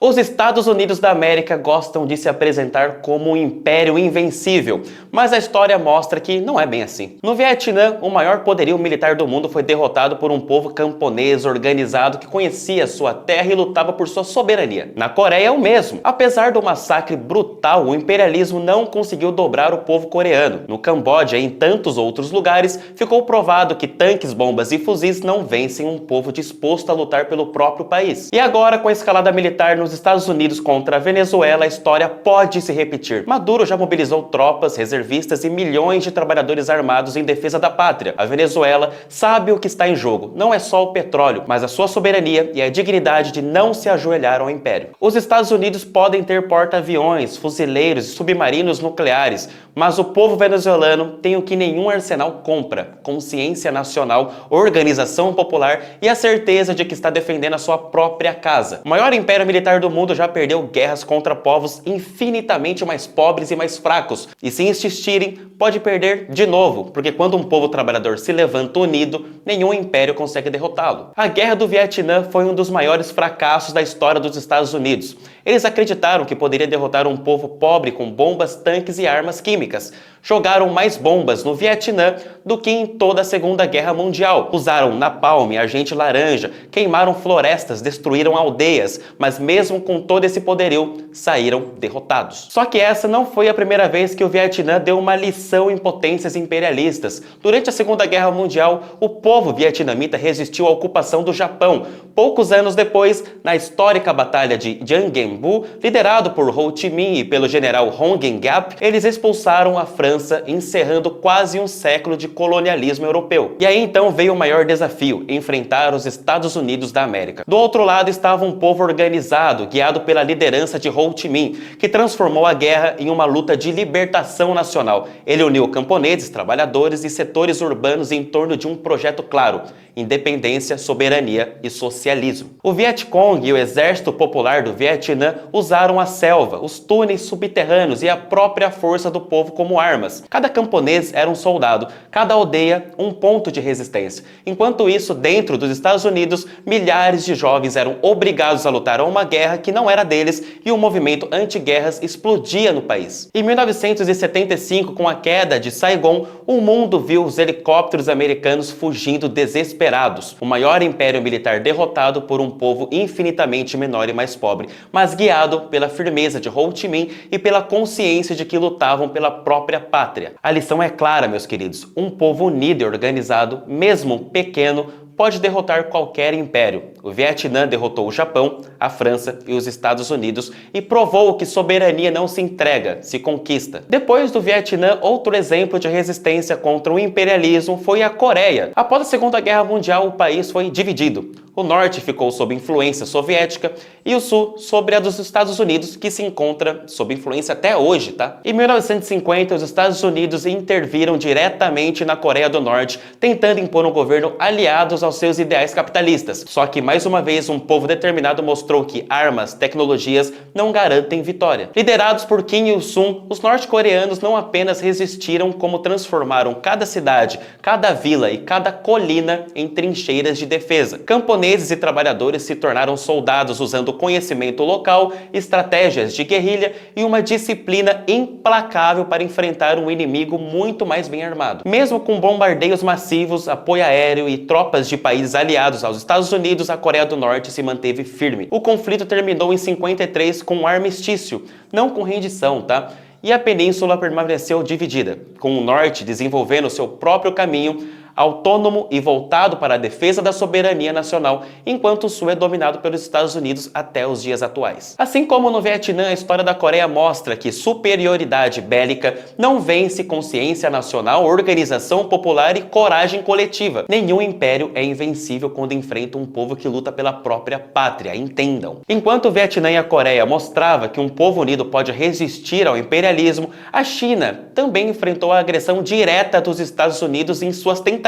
Os Estados Unidos da América gostam de se apresentar como um império invencível, mas a história mostra que não é bem assim. No Vietnã, o maior poderio militar do mundo foi derrotado por um povo camponês organizado que conhecia sua terra e lutava por sua soberania. Na Coreia é o mesmo. Apesar do massacre brutal, o imperialismo não conseguiu dobrar o povo coreano. No Camboja e em tantos outros lugares, ficou provado que tanques, bombas e fuzis não vencem um povo disposto a lutar pelo próprio país. E agora, com a escalada militar nos Estados Unidos contra a Venezuela, a história pode se repetir. Maduro já mobilizou tropas, reservistas e milhões de trabalhadores armados em defesa da pátria. A Venezuela sabe o que está em jogo. Não é só o petróleo, mas a sua soberania e a dignidade de não se ajoelhar ao império. Os Estados Unidos podem ter porta-aviões, fuzileiros e submarinos nucleares, mas o povo venezuelano tem o que nenhum arsenal compra: consciência nacional, organização popular e a certeza de que está defendendo a sua própria casa. O maior império militar do mundo já perdeu guerras contra povos infinitamente mais pobres e mais fracos, e se insistirem, pode perder de novo, porque quando um povo trabalhador se levanta unido, nenhum império consegue derrotá-lo. A Guerra do Vietnã foi um dos maiores fracassos da história dos Estados Unidos. Eles acreditaram que poderia derrotar um povo pobre com bombas, tanques e armas químicas. Jogaram mais bombas no Vietnã do que em toda a Segunda Guerra Mundial. Usaram napalm, agente laranja, queimaram florestas, destruíram aldeias, mas mesmo com todo esse poderio, saíram derrotados. Só que essa não foi a primeira vez que o Vietnã deu uma lição em potências imperialistas. Durante a Segunda Guerra Mundial, o povo vietnamita resistiu à ocupação do Japão. Poucos anos depois, na histórica Batalha de Dien Bien Phu, liderado por Ho Chi Minh e pelo general Hong Giap, eles expulsaram a França, encerrando quase um século de colonialismo europeu. E aí então veio o maior desafio: enfrentar os Estados Unidos da América. Do outro lado estava um povo organizado, guiado pela liderança de Ho Chi Minh, que transformou a guerra em uma luta de libertação nacional. Ele uniu camponeses, trabalhadores e setores urbanos em torno de um projeto claro: independência, soberania e socialismo. O Vietcong e o Exército Popular do Vietnã usaram a selva, os túneis subterrâneos e a própria força do povo como armas. Cada camponês era um soldado, cada aldeia um ponto de resistência. Enquanto isso, dentro dos Estados Unidos, milhares de jovens eram obrigados a lutar a uma guerra que não era deles e o movimento anti-guerras explodia no país. Em 1975, com a queda de Saigon, o mundo viu os helicópteros americanos fugindo desesperados. O maior império militar derrotado por um povo infinitamente menor e mais pobre, mas guiado pela firmeza de Ho Chi Minh e pela consciência de que lutavam pela própria pátria. A lição é clara, meus queridos: um povo unido e organizado, mesmo pequeno, pode derrotar qualquer império. O Vietnã derrotou o Japão, a França e os Estados Unidos e provou que soberania não se entrega, se conquista. Depois do Vietnã, outro exemplo de resistência contra o imperialismo foi a Coreia. Após a Segunda Guerra Mundial, o país foi dividido. O norte ficou sob influência soviética e o sul sob a dos Estados Unidos, que se encontra sob influência até hoje, tá? Em 1950, os Estados Unidos interviram diretamente na Coreia do Norte, tentando impor um governo aliados aos seus ideais capitalistas. Só que, mais uma vez, um povo determinado mostrou que armas, tecnologias não garantem vitória. Liderados por Kim Il-sung, os norte-coreanos não apenas resistiram, como transformaram cada cidade, cada vila e cada colina em trincheiras de defesa. Camponeses e trabalhadores se tornaram soldados usando conhecimento local, estratégias de guerrilha e uma disciplina implacável para enfrentar um inimigo muito mais bem armado. Mesmo com bombardeios massivos, apoio aéreo e tropas de países aliados aos Estados Unidos, a Coreia do Norte se manteve firme. O conflito terminou em 53 com um armistício, não com rendição, tá? E a península permaneceu dividida, com o norte desenvolvendo seu próprio caminho, autônomo e voltado para a defesa da soberania nacional, enquanto o sul é dominado pelos Estados Unidos até os dias atuais. Assim como no Vietnã, a história da Coreia mostra que superioridade bélica não vence consciência nacional, organização popular e coragem coletiva. Nenhum império é invencível quando enfrenta um povo que luta pela própria pátria, entendam. Enquanto o Vietnã e a Coreia mostrava que um povo unido pode resistir ao imperialismo, a China também enfrentou a agressão direta dos Estados Unidos em suas tentativas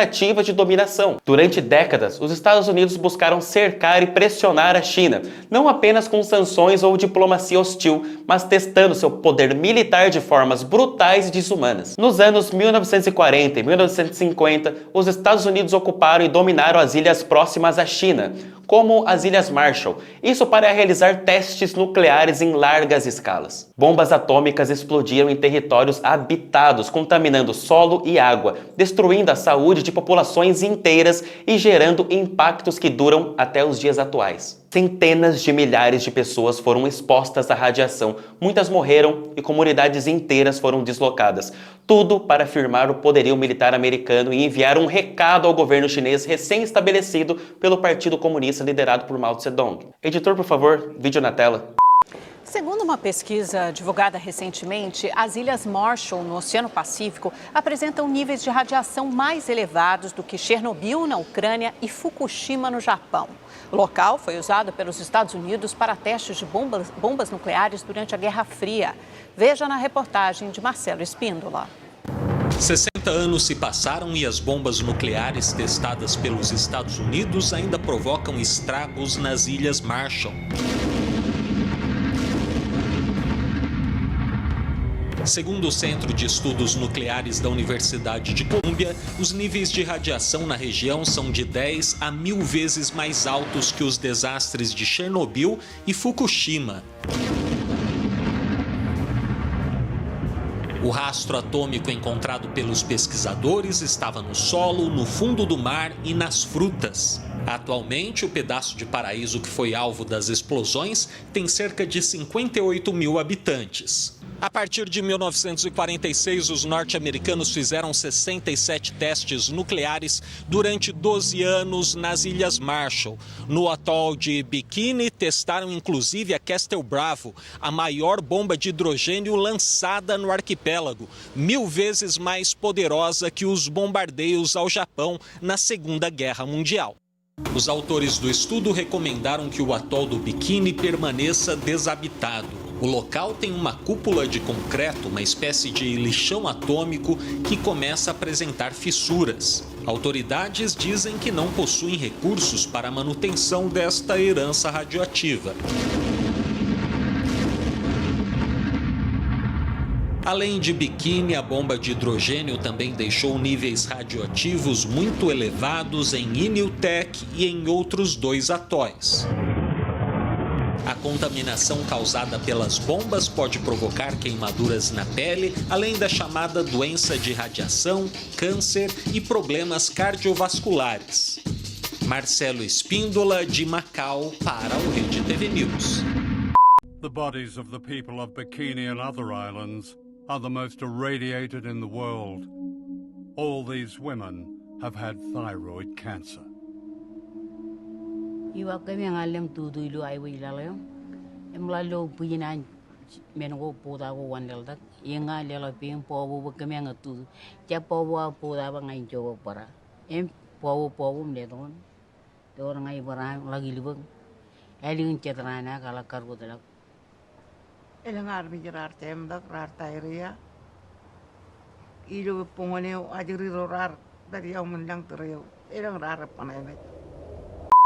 de dominação. Durante décadas, os Estados Unidos buscaram cercar e pressionar a China, não apenas com sanções ou diplomacia hostil, mas testando seu poder militar de formas brutais e desumanas. Nos anos 1940 e 1950, os Estados Unidos ocuparam e dominaram as ilhas próximas à China. como as Ilhas Marshall, isso para realizar testes nucleares em largas escalas. Bombas atômicas explodiram em territórios habitados, contaminando solo e água, destruindo a saúde de populações inteiras e gerando impactos que duram até os dias atuais. Centenas de milhares de pessoas foram expostas à radiação, muitas morreram e comunidades inteiras foram deslocadas. Tudo para afirmar o poderio militar americano e enviar um recado ao governo chinês recém-estabelecido pelo Partido Comunista liderado por Mao Tse-Tung. Editor, por favor, vídeo na tela. Segundo uma pesquisa divulgada recentemente, as Ilhas Marshall, no Oceano Pacífico, apresentam níveis de radiação mais elevados do que Chernobyl, na Ucrânia, e Fukushima, no Japão. O local foi usado pelos Estados Unidos para testes de bombas nucleares durante a Guerra Fria. Veja na reportagem de Marcelo Espíndola. 60 anos se passaram e as bombas nucleares testadas pelos Estados Unidos ainda provocam estragos nas Ilhas Marshall. Segundo o Centro de Estudos Nucleares da Universidade de Colômbia, os níveis de radiação na região são de 10 a 1000 vezes mais altos que os desastres de Chernobyl e Fukushima. O rastro atômico encontrado pelos pesquisadores estava no solo, no fundo do mar e nas frutas. Atualmente, o pedaço de paraíso que foi alvo das explosões tem cerca de 58 mil habitantes. A partir de 1946, os norte-americanos fizeram 67 testes nucleares durante 12 anos nas Ilhas Marshall. No atol de Bikini, testaram inclusive a Castle Bravo, a maior bomba de hidrogênio lançada no arquipélago, 1000 vezes mais poderosa que os bombardeios ao Japão na Segunda Guerra Mundial. Os autores do estudo recomendaram que o atol do Bikini permaneça desabitado. O local tem uma cúpula de concreto, uma espécie de lixão atômico que começa a apresentar fissuras. Autoridades dizem que não possuem recursos para a manutenção desta herança radioativa. Além de Bikini, a bomba de hidrogênio também deixou níveis radioativos muito elevados em Inutech e em outros 2 atóis. A contaminação causada pelas bombas pode provocar queimaduras na pele, além da chamada doença de radiação, câncer e problemas cardiovasculares. Marcelo Espíndola, de Macau, para o Rede TV News. The bodies of the people of Bikini and other islands are the most irradiated in the world. All these women have had thyroid cancer. Iwa kami ang alam tudo ilo ay wilalayong. Emlalo puyinan mengo poda ko wandeldak. Yang alala ping powo kami ang tudo. Ja powo poda ba ngayon jowo para. Powo mledon. Dor ngai bara lagi libang. Eling cetrana kala kargo dalak. Elang armi jerar temdak rar tairia. Ilo pongoneo ajuri rar dari au mendang tereu. Elang rar panai.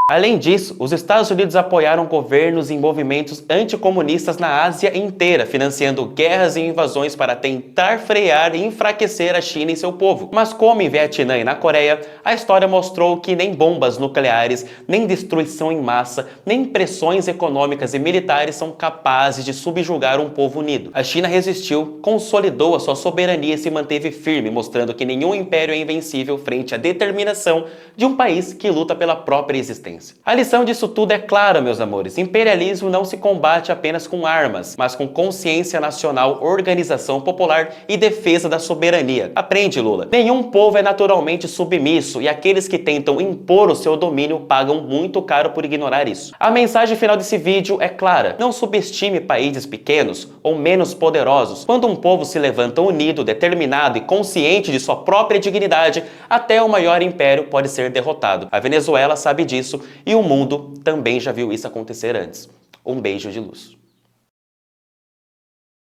Além disso, os Estados Unidos apoiaram governos em movimentos anticomunistas na Ásia inteira, financiando guerras e invasões para tentar frear e enfraquecer a China e seu povo. Mas como em Vietnã e na Coreia, a história mostrou que nem bombas nucleares, nem destruição em massa, nem pressões econômicas e militares são capazes de subjugar um povo unido. A China resistiu, consolidou a sua soberania e se manteve firme, mostrando que nenhum império é invencível frente à determinação de um país que luta pela própria existência. A lição disso tudo é clara, meus amores. Imperialismo não se combate apenas com armas, mas com consciência nacional, organização popular e defesa da soberania. Aprende, Lula. Nenhum povo é naturalmente submisso e aqueles que tentam impor o seu domínio pagam muito caro por ignorar isso. A mensagem final desse vídeo é clara. Não subestime países pequenos ou menos poderosos. Quando um povo se levanta unido, determinado e consciente de sua própria dignidade, até o maior império pode ser derrotado. A Venezuela sabe disso e o mundo também já viu isso acontecer antes. Um beijo de luz.